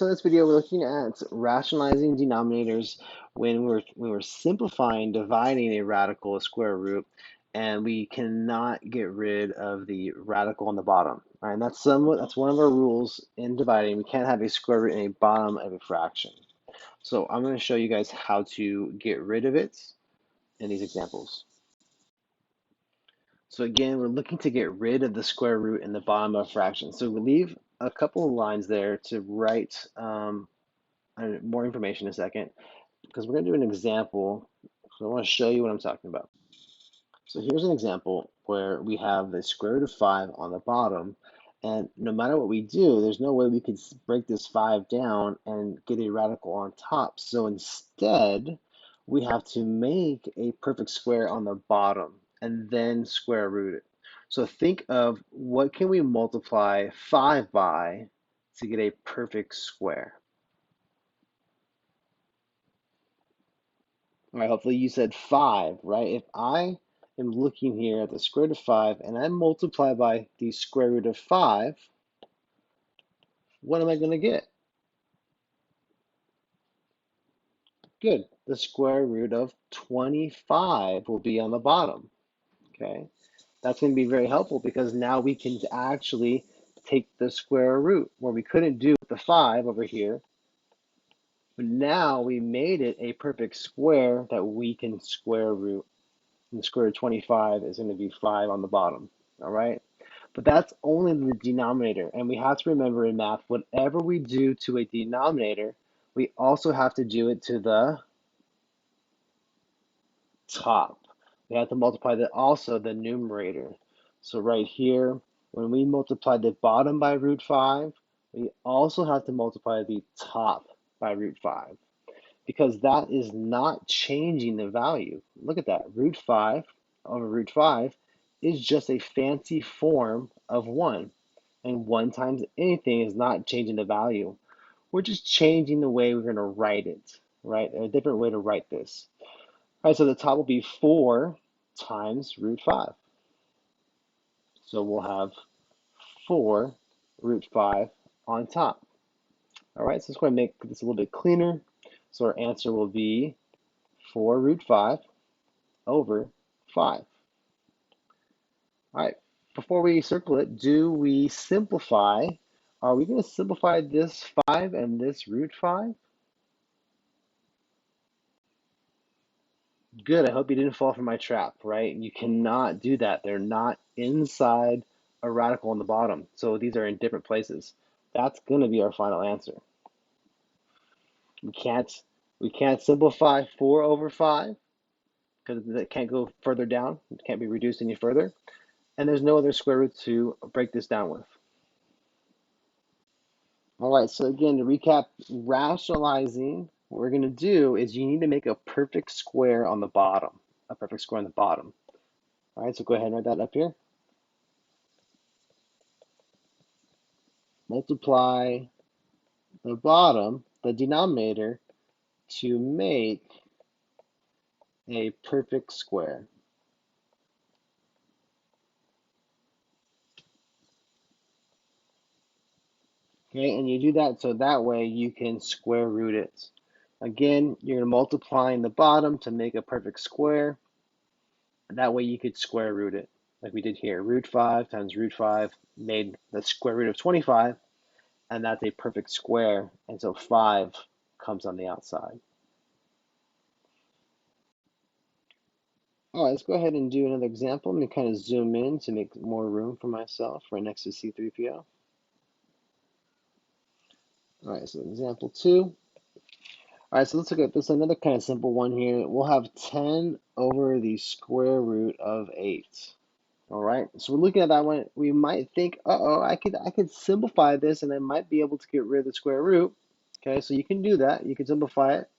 So in this video, we're looking at rationalizing denominators when we're simplifying, dividing a radical, a square root, and we cannot get rid of the radical on the bottom. All right, and that's one of our rules in dividing. We can't have a square root in a bottom of a fraction. So I'm going to show you guys how to get rid of it in these examples. So again, we're looking to get rid of the square root in the bottom of a fraction. So we leave a couple of lines there to write more information in a second, because we're going to do an example. So I want to show you what I'm talking about. So here's an example where we have the square root of 5 on the bottom, and no matter what we do, there's no way we could break this 5 down and get a radical on top. So instead, we have to make a perfect square on the bottom and then square root it. So think of what can we multiply 5 by to get a perfect square. All right, hopefully you said 5, right? If I am looking here at the square root of 5 and I multiply by the square root of 5, what am I going to get? Good. The square root of 25 will be on the bottom, okay? That's going to be very helpful because now we can actually take the square root where we couldn't do the 5 over here. But now we made it a perfect square that we can square root. And the square root of 25 is going to be 5 on the bottom, all right? But that's only the denominator. And we have to remember in math, whatever we do to a denominator, we also have to do it to the top. We have to multiply also the numerator. So right here, when we multiply the bottom by root 5, we also have to multiply the top by root 5, because that is not changing the value. Look at that. Root 5 over root 5 is just a fancy form of 1. And 1 times anything is not changing the value. We're just changing the way we're going to write it, right? A different way to write this. All right, so the top will be 4 times root 5. So we'll have 4 root 5 on top. All right, so let's go ahead and make this a little bit cleaner. So our answer will be 4 root 5 over 5. All right, before we circle it, do we simplify? Are we going to simplify this 5 and this root 5? Good, I hope you didn't fall for my trap, right? You cannot do that. They're not inside a radical on the bottom. So these are in different places. That's going to be our final answer. We can't we can't simplify 4 over 5 because it can't go further down. It can't be reduced any further. And there's no other square root to break this down with. All right, so again, to recap, rationalizing, what we're going to do is you need to make a perfect square on the bottom, a perfect square on the bottom. All right, so go ahead and write that up here. Multiply the bottom, the denominator, to make a perfect square. Okay, and you do that so that way you can square root it. Again, you're multiplying the bottom to make a perfect square. And that way you could square root it, like we did here. Root 5 times root 5 made the square root of 25, and that's a perfect square. And so 5 comes on the outside. All right, let's go ahead and do another example. I'm going to kind of zoom in to make more room for myself right next to C3PO. All right, so example 2. All right, so let's look at this, another kind of simple one here. We'll have 10 over the square root of 8. All right, so we're looking at that one. We might think, uh-oh, I could simplify this and I might be able to get rid of the square root. Okay, so you can do that. You can simplify it.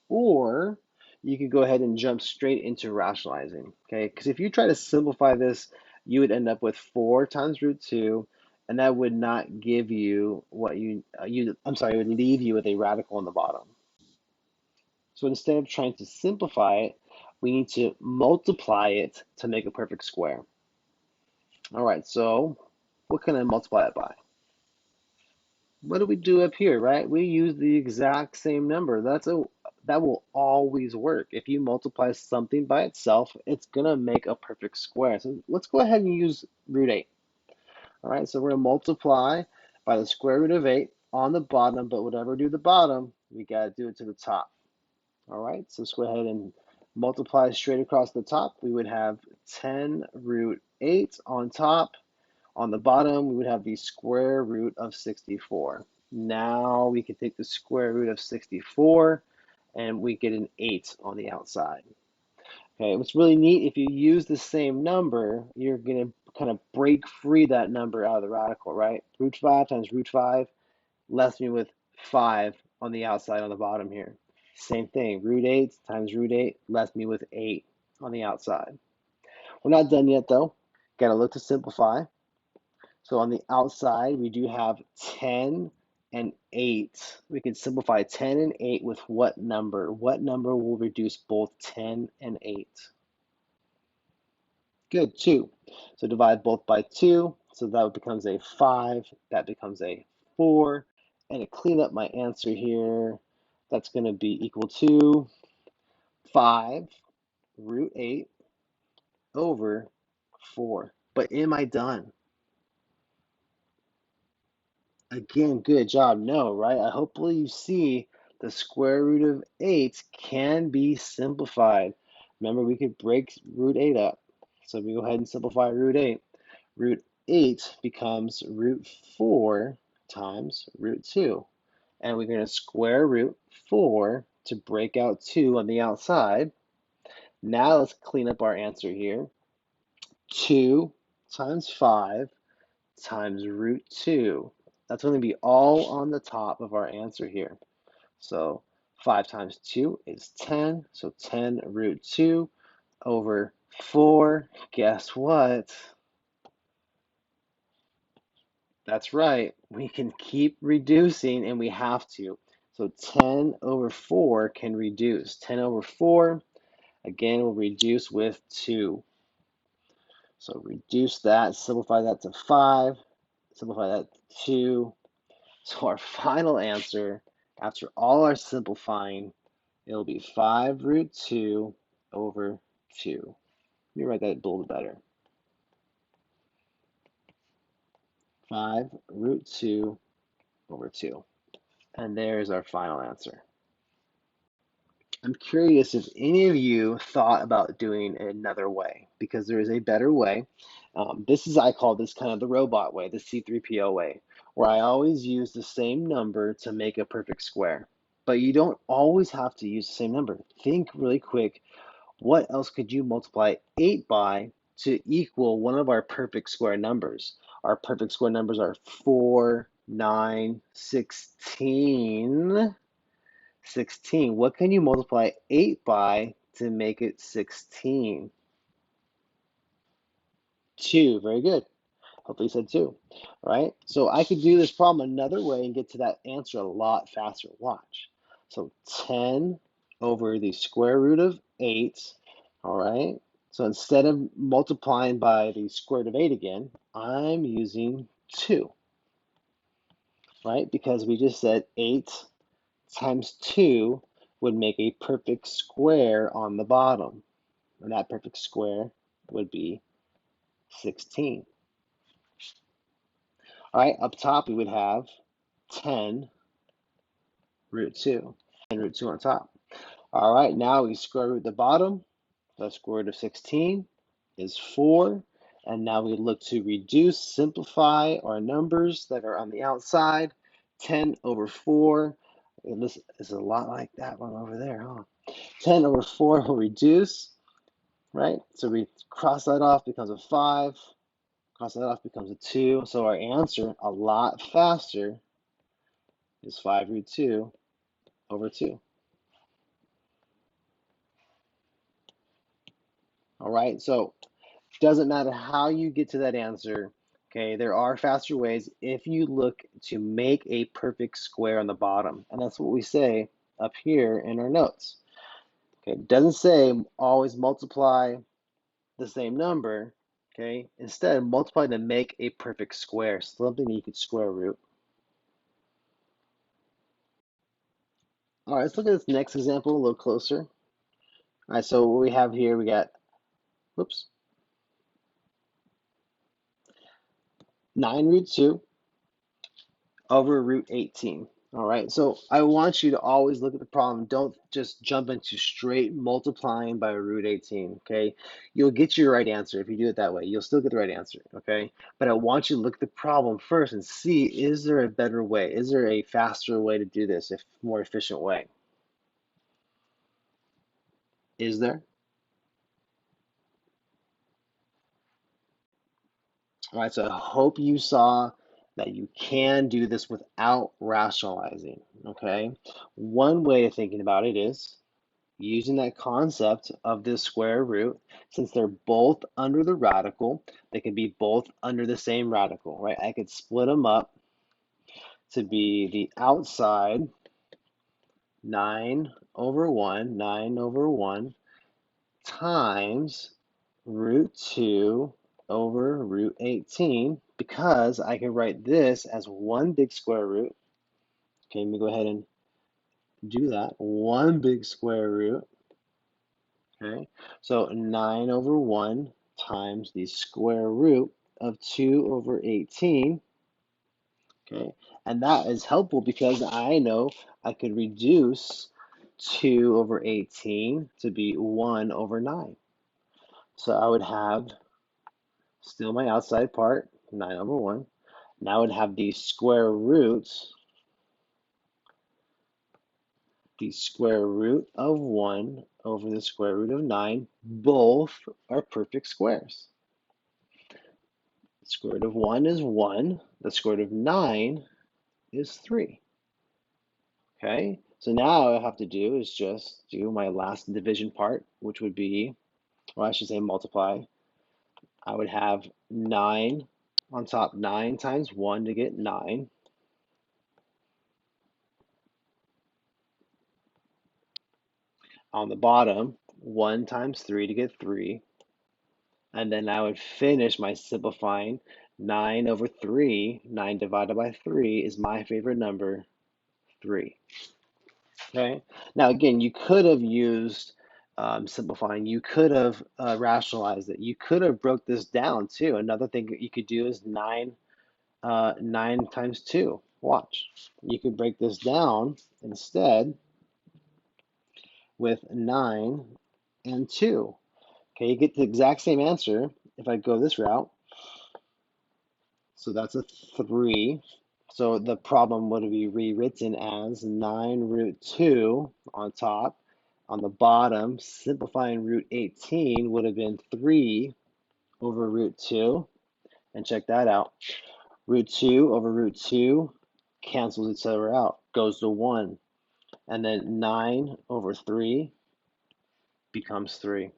Or you could go ahead and jump straight into rationalizing. Okay, because if you try to simplify this, you would end up with 4 times root 2, and that would not give you what I'm sorry, it would leave you with a radical on the bottom. So instead of trying to simplify it, we need to multiply it to make a perfect square. All right, so what can I multiply it by? what do we do up here, right? We use the exact same number. That will always work. If you multiply something by itself, it's gonna make a perfect square. So let's go ahead and use root 8. All right, so we're gonna multiply by the square root of 8 on the bottom, but whatever we do the bottom, we gotta do it to the top. All right, so let's go ahead and multiply straight across the top. We would have 10 root 8 on top. On the bottom, we would have the square root of 64. Now we can take the square root of 64 and we get an 8 on the outside. Okay, what's really neat, if you use the same number, you're going to kind of break free that number out of the radical, right? Root 5 times root 5 left me with 5 on the outside on the bottom here. Same thing, root 8 times root 8 left me with 8 on the outside. We're not done yet though. Got to look to simplify. So on the outside, we do have 10 and 8. We can simplify 10 and 8 with what number? What number will reduce both 10 and 8? Good, 2. So divide both by 2. So that becomes a 5. That becomes a 4. And to clean up my answer here, that's going to be equal to 5 root 8 over 4. But am I done? Again, good job. No, right? Hopefully you see the square root of 8 can be simplified. Remember, we could break root 8 up. So we go ahead and simplify root 8. Root 8 becomes root 4 times root 2. And we're going to square root 4 to break out 2 on the outside. Now let's clean up our answer here. 2 times 5 times root 2. That's going to be all on the top of our answer here. So 5 times 2 is 10. So 10 root 2 over 4. Guess what? That's right. We can keep reducing and we have to. So 10 over 4 can reduce. 10 over 4, again, will reduce with 2. So reduce that, simplify that to 5, simplify that to 2. So our final answer, after all our simplifying, it'll be 5 root 2 over 2. Let me write that a little better. 5 root 2 over 2. And there's our final answer. I'm curious if any of you thought about doing it another way, because there is a better way. I call this kind of the robot way, the C3PO way, where I always use the same number to make a perfect square. But you don't always have to use the same number. Think really quick. What else could you multiply 8 by to equal one of our perfect square numbers? Our perfect square numbers are 4, 9, 16. 16. What can you multiply 8 by to make it 16? 2. Very good. Hopefully you said 2. All right. So I could do this problem another way and get to that answer a lot faster. Watch. So 10 over the square root of 8. All right. So instead of multiplying by the square root of 8 again, I'm using 2. Right? Because we just said 8 times 2 would make a perfect square on the bottom. And that perfect square would be 16. All right, up top we would have 10 root 2. 10 root 2 on top. All right, now we square root the bottom. The square root of 16 is 4. And now we look to reduce, simplify our numbers that are on the outside. 10 over 4. And this is a lot like that one over there, huh? 10 over 4 will reduce, right? So we cross that off, becomes a 5. Cross that off, becomes a 2. So our answer, a lot faster, is 5 root 2 over 2. All right, so doesn't matter how you get to that answer. Okay, there are faster ways if you look to make a perfect square on the bottom. And that's what we say up here in our notes. Okay, it doesn't say always multiply the same number. Okay, instead multiply to make a perfect square, something that you could square root. All right, let's look at this next example a little closer. All right, so what we have here, we got, whoops, 9 root 2 over root 18. All right, so I want you to always look at the problem. Don't just jump into straight multiplying by root 18, okay? You'll get your right answer if you do it that way. You'll still get the right answer, okay? But I want you to look at the problem first and see, is there a better way? Is there a faster way to do this, a more efficient way? Is there? All right, so I hope you saw that you can do this without rationalizing, okay? One way of thinking about it is using that concept of the square root, since they're both under the radical, they can be both under the same radical, right? I could split them up to be the outside 9 over 1 times root 2 over root 18, because I can write this as one big square root. Okay, let me go ahead and do that. One big square root. Okay, so 9 over 1 times the square root of 2 over 18. Okay, and that is helpful because I know I could reduce 2 over 18 to be 1 over 9. So I would have still my outside part, 9 over 1. Now I would have the square root of 1 over the square root of 9. Both are perfect squares. The square root of 1 is 1. The square root of 9 is 3. Okay, so now all I have to do is just do my last division part, which would be, or I should say multiply. I would have 9 on top, 9 times 1 to get 9. On the bottom, 1 times 3 to get 3. And then I would finish my simplifying. 9 over 3, 9 divided by 3 is my favorite number, 3. Okay. Now, again, you could have used simplifying. You could have rationalized it. You could have broke this down too. Another thing that you could do is 9 times 2. Watch. You could break this down instead with 9 and 2. Okay, you get the exact same answer if I go this route. So that's a 3. So the problem would be rewritten as 9 root 2 on top. On the bottom, simplifying root 18 would have been 3 over root 2. And check that out. Root 2 over root 2 cancels each other out, goes to 1. And then 9 over 3 becomes 3.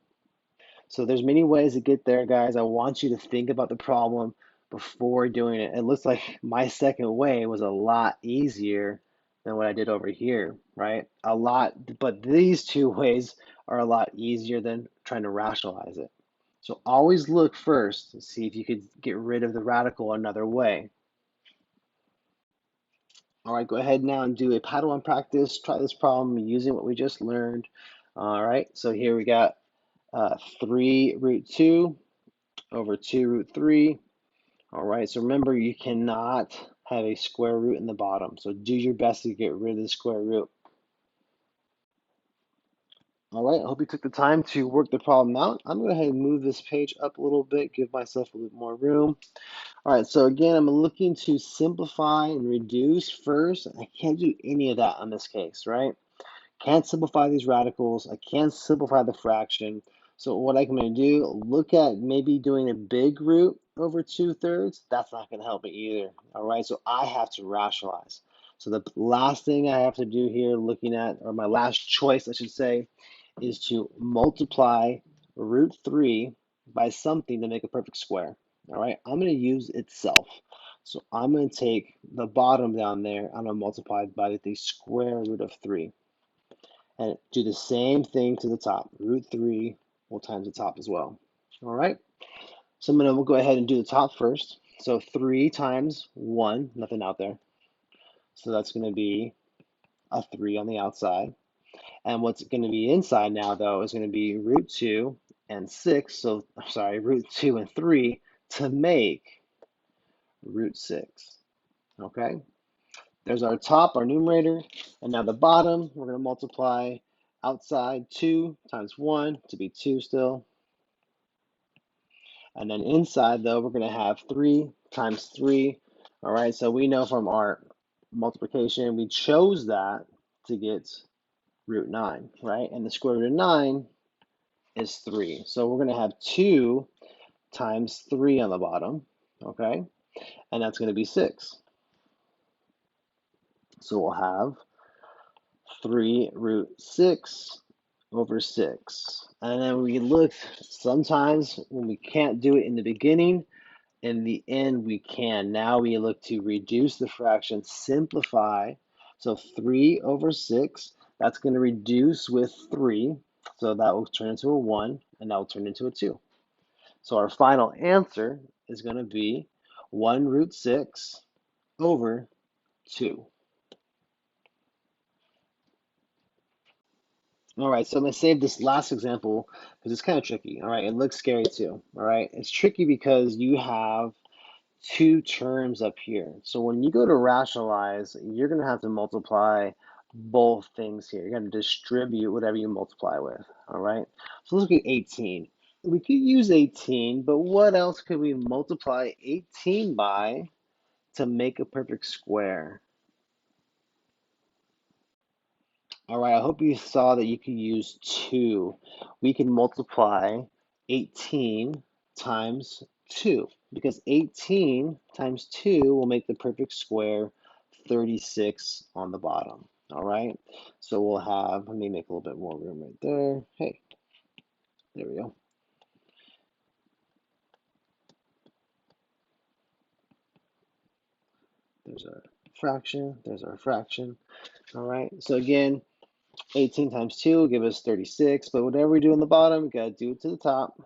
So there's many ways to get there, guys. I want you to think about the problem before doing it. It looks like my second way was a lot easier than what I did over here, right? A lot, but these two ways are a lot easier than trying to rationalize it. So always look first to see if you could get rid of the radical another way. All right, go ahead now and do a paddle on practice. Try this problem using what we just learned. All right, so here we got 3 root 2 over 2 root 3. All right, so remember you cannot have a square root in the bottom. So do your best to get rid of the square root. All right, I hope you took the time to work the problem out. I'm going to go ahead and move this page up a little bit, give myself a little more room. All right, so again, I'm looking to simplify and reduce first. I can't do any of that in this case, right? Can't simplify these radicals. I can't simplify the fraction. So what I'm going to do, look at maybe doing a big root over 2/3. That's not going to help me either. All right, so I have to rationalize. So the last thing I have to do here, looking at, or my last choice, I should say, is to multiply root 3 by something to make a perfect square. All right, I'm going to use itself. So I'm going to take the bottom down there, I'm going to multiply by the square root of 3. And do the same thing to the top. Root 3 will times the top as well. All right, so we'll go ahead and do the top first. So 3 times 1, nothing out there. So that's going to be a 3 on the outside. And what's going to be inside now, though, is going to be root 2 and 6. So, sorry, root 2 and 3 to make root 6. Okay? There's our top, our numerator. And now the bottom, we're going to multiply outside 2 times 1 to be 2 still. And then inside, though, we're going to have 3 times 3. All right, so we know from our multiplication, we chose that to get root 9, right? And the square root of 9 is 3. So we're going to have 2 times 3 on the bottom, okay? And that's going to be 6. So we'll have 3 root 6 over 6. And then we look, sometimes when we can't do it in the beginning, in the end we can. Now we look to reduce the fraction, simplify. So 3 over 6, that's going to reduce with 3. So that will turn into a 1, and that will turn into a 2. So our final answer is going to be 1 root 6 over 2. All right, so I'm going to save this last example because it's kind of tricky. All right, it looks scary too. All right, it's tricky because you have two terms up here. So when you go to rationalize, you're going to have to multiply both things here. You're going to distribute whatever you multiply with. All right, so let's look at 18. We could use 18, but what else could we multiply 18 by to make a perfect square? All right, I hope you saw that you could use 2. We can multiply 18 times 2 because 18 times 2 will make the perfect square 36 on the bottom. All right, so we'll have, let me make a little bit more room right there. Hey, there we go. There's our fraction, there's our fraction. All right, so again, 18 times 2 will give us 36, but whatever we do on the bottom, we got to do it to the top.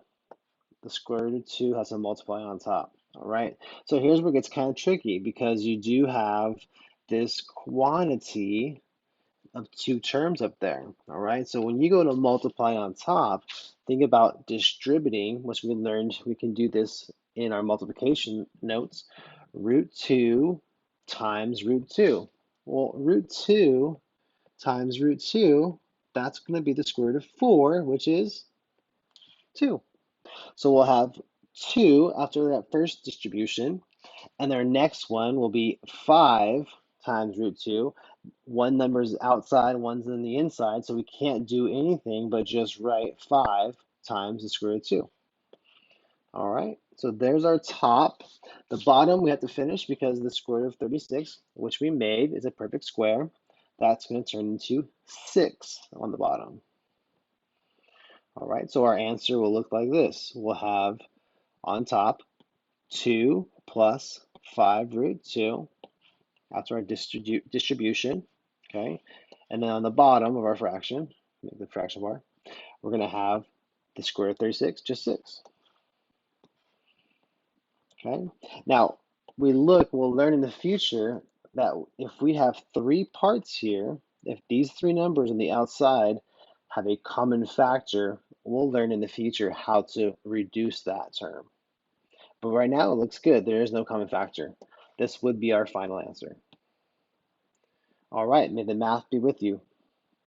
The square root of 2 has to multiply on top. All right, so here's where it gets kind of tricky because you do have this quantity of 2 terms up there. All right, so when you go to multiply on top, think about distributing, which we learned we can do this in our multiplication notes. Root 2 times root 2. Well, root 2 times root 2, that's going to be the square root of 4, which is 2. So we'll have 2 after that first distribution, and our next one will be 5 times root 2. One number's outside, one's in the inside, so we can't do anything but just write 5 times the square root of 2. All right, so there's our top. The bottom we have to finish because the square root of 36, which we made, is a perfect square. That's going to turn into 6 on the bottom. All right, so our answer will look like this. We'll have on top 2 plus 5 root 2. That's our distribution, okay? And then on the bottom of our fraction, make the fraction bar, we're going to have the square root of 36, just 6. Okay? Now, we'll learn in the future that if we have 3 parts here, if these 3 numbers on the outside have a common factor, we'll learn in the future how to reduce that term. But right now, it looks good. There is no common factor. This would be our final answer. All right, may the math be with you.